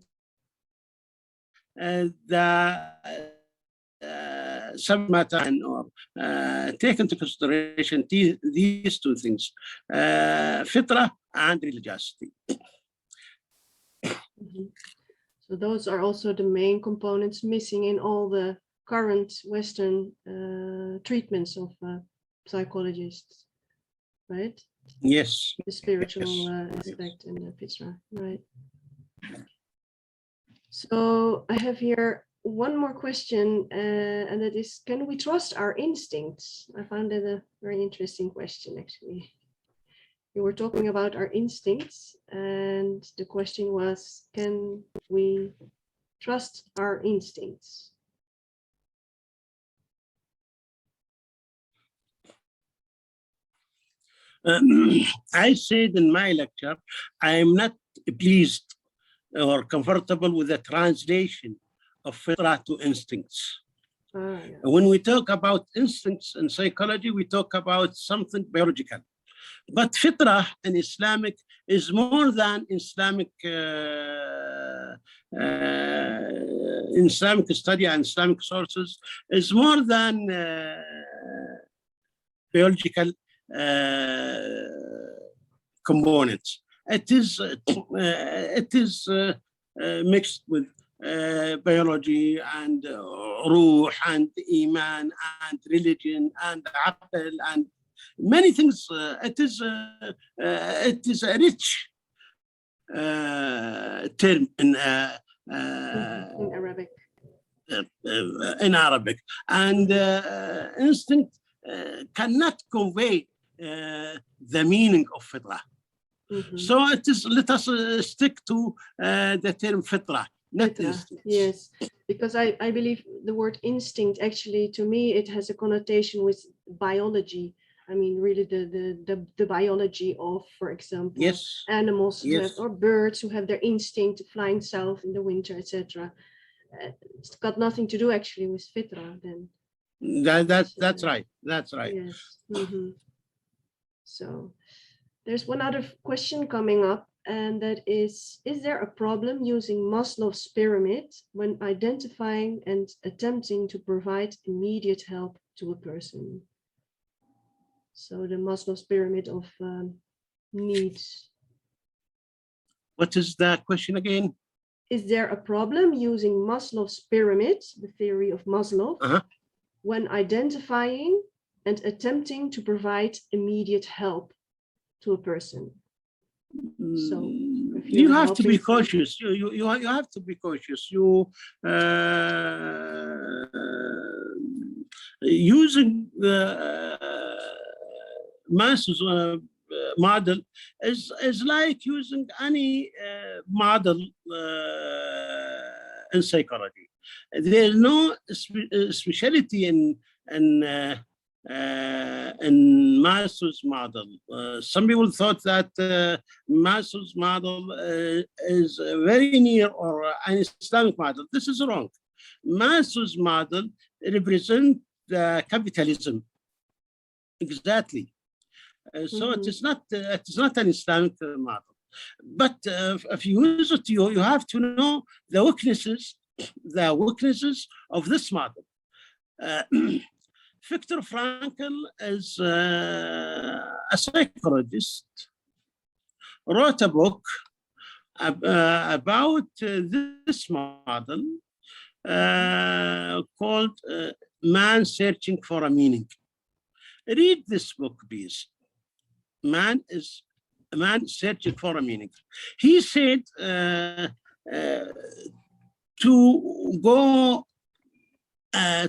the subject matter, or take into consideration these two things, fitrah and religiosity. Mm-hmm. So those are also the main components missing in all the current Western treatments of psychologists, right? Yes. The spiritual aspect and the fitrah, right? So I have here one more question, and that is, can we trust our instincts? I found that a very interesting question, actually. We were talking about our instincts, and the question was, can we trust our instincts? I said in my lecture, I am not pleased or comfortable with the translation of fitrah to instincts. Yeah. When we talk about instincts in psychology, we talk about something biological. But fitrah in Islamic is more than Islamic study and Islamic sources, is more than biological components. It is mixed with biology and ruh and iman and religion and aql and many things. It is a rich term in Arabic. And instinct cannot convey the meaning of fitrah. So it is, let us stick to the term fitrah, not instinct. Yes, because I believe the word instinct, actually, to me, it has a connotation with biology. I mean, really the biology of, for example, yes, animals who yes, have, or birds who have their instinct flying south in the winter, etc. It's got nothing to do actually with fitrah then. That's right. That's right. Yes. So there's one other question coming up, and that is there a problem using Maslow's pyramid when identifying and attempting to provide immediate help to a person? So the Maslow's pyramid of needs. What is the question again? Is there a problem using Maslow's pyramid, the theory of Maslow, when identifying and attempting to provide immediate help to a person? So you have to be cautious. You have to be cautious. Using the Maslow's model is like using any model in psychology. There is no speciality in Maslow's model. Some people thought that Maslow's model is very near or an Islamic model. This is wrong. Maslow's model represents the capitalism. Exactly. So it is not an Islamic model. But if you use it, you have to know the weaknesses of this model. Viktor Frankl is a psychologist, wrote a book about this model called Man Searching for a Meaning. Read this book, please. Man searching for a meaning. He said to go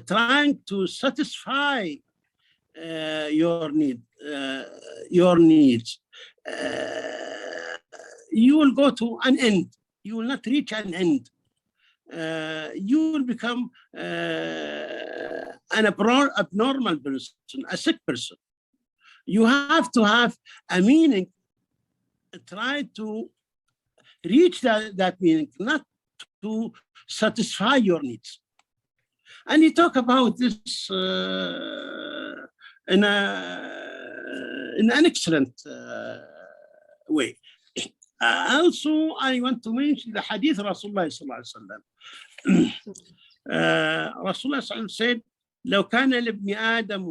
trying to satisfy your needs, you will go to an end. You will not reach an end. You will become an abnormal person, a sick person. You have to have a meaning, try to reach that meaning, not to satisfy your needs. And you talk about this in an excellent way. Also, I want to mention the hadith of Rasulullah sallallahu alaihi wasallam. Rasulullah sallallahu said, لو كان لابن آدم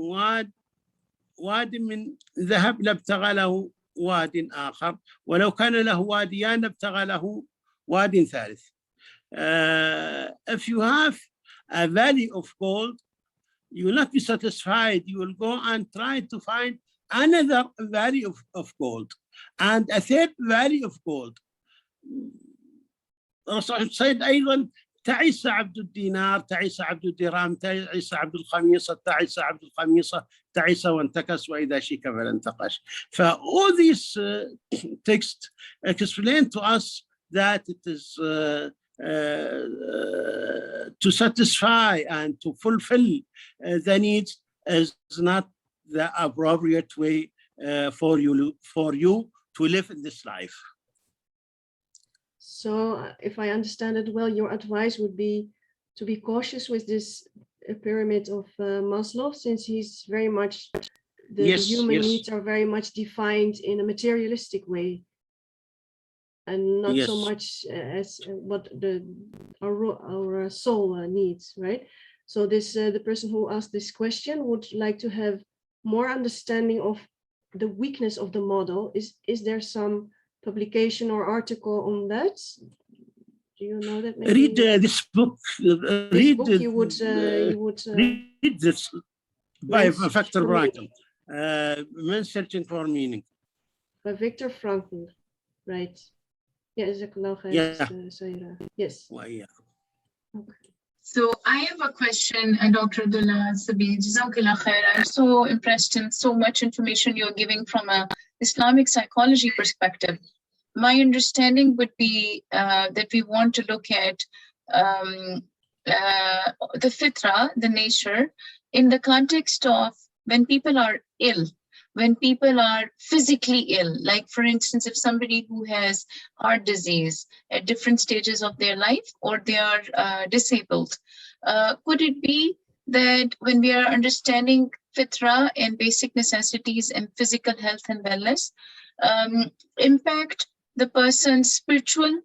واد من ذهب لابتغى له واد آخر ولو كان له واديان ابتغى له واد ثالث. If you have a valley of gold, you will not be satisfied. You will go and try to find another valley of gold and a third valley of gold. Rasul said أيضا تعيس عبد الدينار تعيس عبد الدرهم تعيس عبد الخميصة تعيس عبد الخميصة تعيس وانتكس وإذا شيك فلانتقش. All these texts explain to us that it is to satisfy and to fulfill the needs is not the appropriate way for you to live in this life. So if I understand it well, your advice would be to be cautious with this pyramid of Maslow, since he's very much, the human needs are very much defined in a materialistic way, and not so much as what our soul needs, right? So this the person who asked this question would like to have more understanding of the weakness of the model. Is there some publication or article on that? Do you know that? Maybe? Read this book. This book you would read this by Viktor Frankl, Men Searching for Meaning. By Viktor Frankl, right? Yeah, yes. Well, yeah. Okay. So I have a question, Dr. Abdullah AlSabeeh. Jazakallah khair. I'm so impressed in so much information you're giving from an Islamic psychology perspective. My understanding would be that we want to look at the fitrah, the nature, in the context of when people are ill, when people are physically ill. Like, for instance, if somebody who has heart disease at different stages of their life, or they are disabled, could it be that when we are understanding fitrah and basic necessities and physical health and wellness, impact the person's spiritual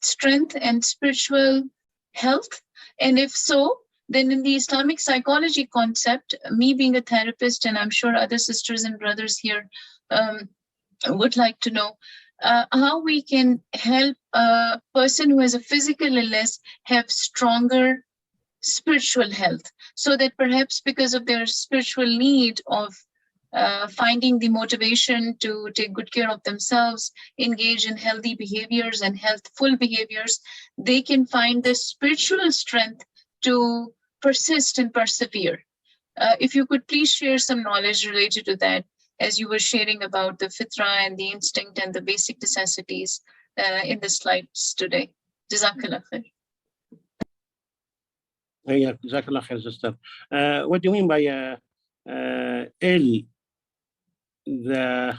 strength and spiritual health? And if so, then in the Islamic psychology concept, me being a therapist, and I'm sure other sisters and brothers here would like to know how we can help a person who has a physical illness have stronger spiritual health, so that perhaps because of their spiritual need of finding the motivation to take good care of themselves, engage in healthy behaviors and healthful behaviors, they can find the spiritual strength to persist and persevere. If you could please share some knowledge related to that, as you were sharing about the fitrah and the instinct and the basic necessities in the slides today. Jazakallah khair. Yeah, Jazakallah khair, sister. What do you mean by ill? The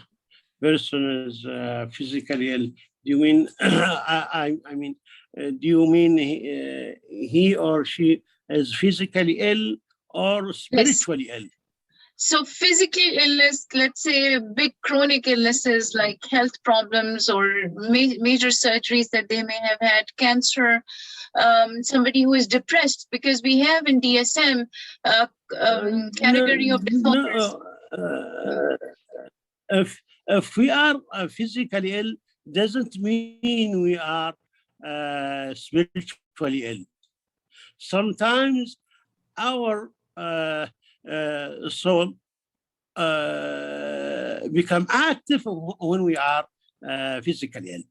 person is physically ill. Do you mean, I mean, do you mean he or she is physically ill or spiritually ill? So physically illness, let's say big chronic illnesses like health problems or major surgeries that they may have had, cancer, somebody who is depressed, because we have in DSM category of disorders. If we are physically ill, doesn't mean we are spiritually ill. Sometimes our soul become active when we are physically ill.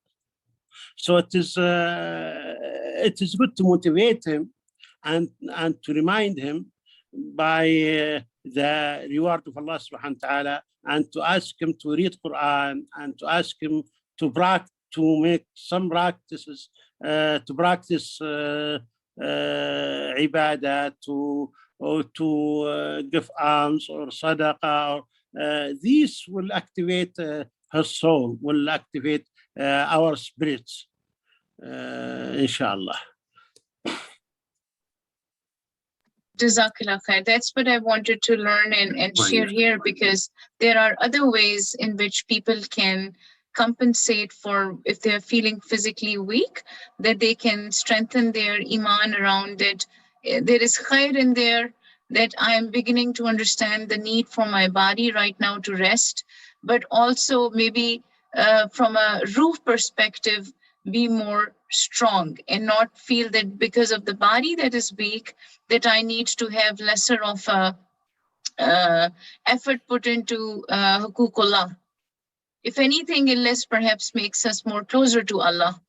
So it is good to motivate him and to remind him by the reward of Allah subhanahu wa ta'ala, and to ask him to read Quran, and to ask him to make some practices, to practice ibadah, to give alms or sadaqah. These will activate his soul, will activate our spirits, inshallah. Jazakallah khair. That's what I wanted to learn and share here, because there are other ways in which people can compensate for if they're feeling physically weak, that they can strengthen their iman around it. There is khair in there, that I am beginning to understand the need for my body right now to rest, but also maybe from a ruh perspective, be more strong and not feel that because of the body that is weak, that I need to have lesser of a effort put into huququllah. If anything, illness perhaps makes us more closer to Allah,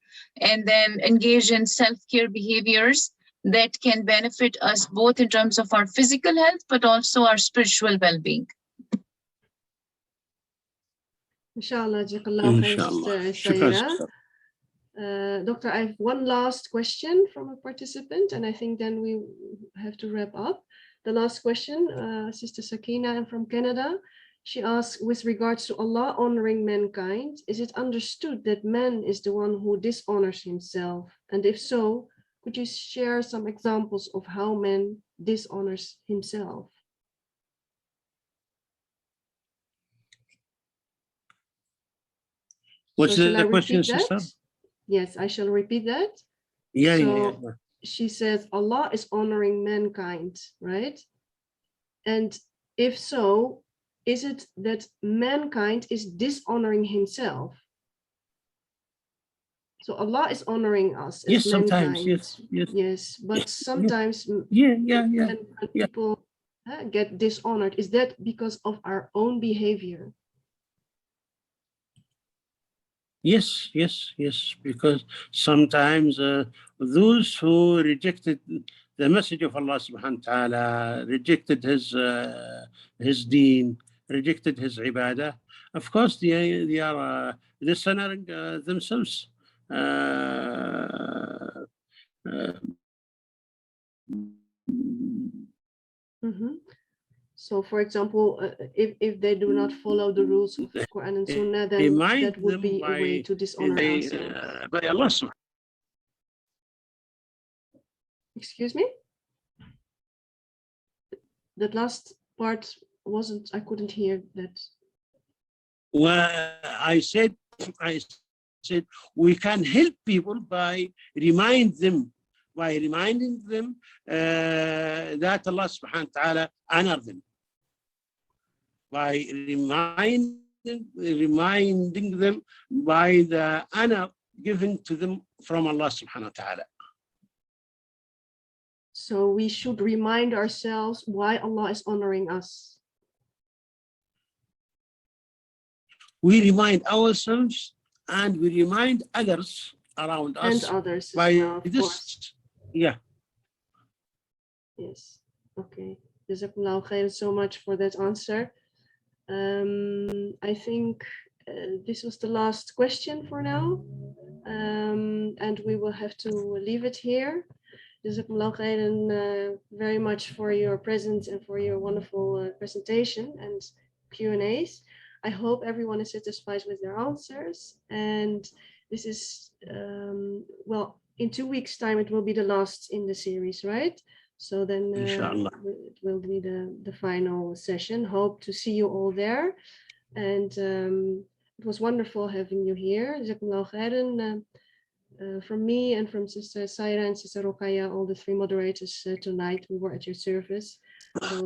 and then engage in self-care behaviors that can benefit us both in terms of our physical health, but also our spiritual well-being. Inshallah, jazakallah khair, Sister Saira. Doctor, I have one last question from a participant, and I think then we have to wrap up. The last question, Sister Sakina, and from Canada. She asks, with regards to Allah honoring mankind, is it understood that man is the one who dishonors himself? And if so, could you share some examples of how man dishonors himself? What's So the question, sister? Yes, I shall repeat that. Yeah, So yeah. she says Allah is honoring mankind, right? And if so, is it that mankind is dishonoring himself? So Allah is honoring us as Yes, sometimes, mankind. yes. But sometimes Yeah. when people get dishonored, is that because of our own behavior? Yes, because sometimes those who rejected the message of Allah subhanahu wa ta'ala, rejected his deen, rejected his ibadah, of course they are dishonoring themselves. So, for example, if they do not follow the rules of the Quran and Sunnah, then that would be a way to dishonor ourselves. By Allah subhanahu. Excuse me? That last part wasn't, I couldn't hear that. Well, I said we can help people by reminding them that Allah subhanahu wa ta'ala honor them. By reminding them by the honor given to them from Allah subhanahu wa ta'ala. So we should remind ourselves why Allah is honoring us. We remind ourselves and we remind others around us. And others by as well, of this, course. Yeah. Yes. Okay. Jazakumullahu khairan so much for that answer. I think this was the last question for now. And we will have to leave it here. Jazakumullahu khairan very much for your presence and for your wonderful presentation and Q&As. I hope everyone is satisfied with their answers. And this is, well, in 2 weeks' time, it will be the last in the series, right? So then it will be the final session. Hope to see you all there. And it was wonderful having you here. Jazakumullahu khairan. From me and from Sister Saira and Sister Rokaya, all the three moderators tonight, we were at your service. So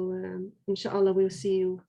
inshallah, we'll see you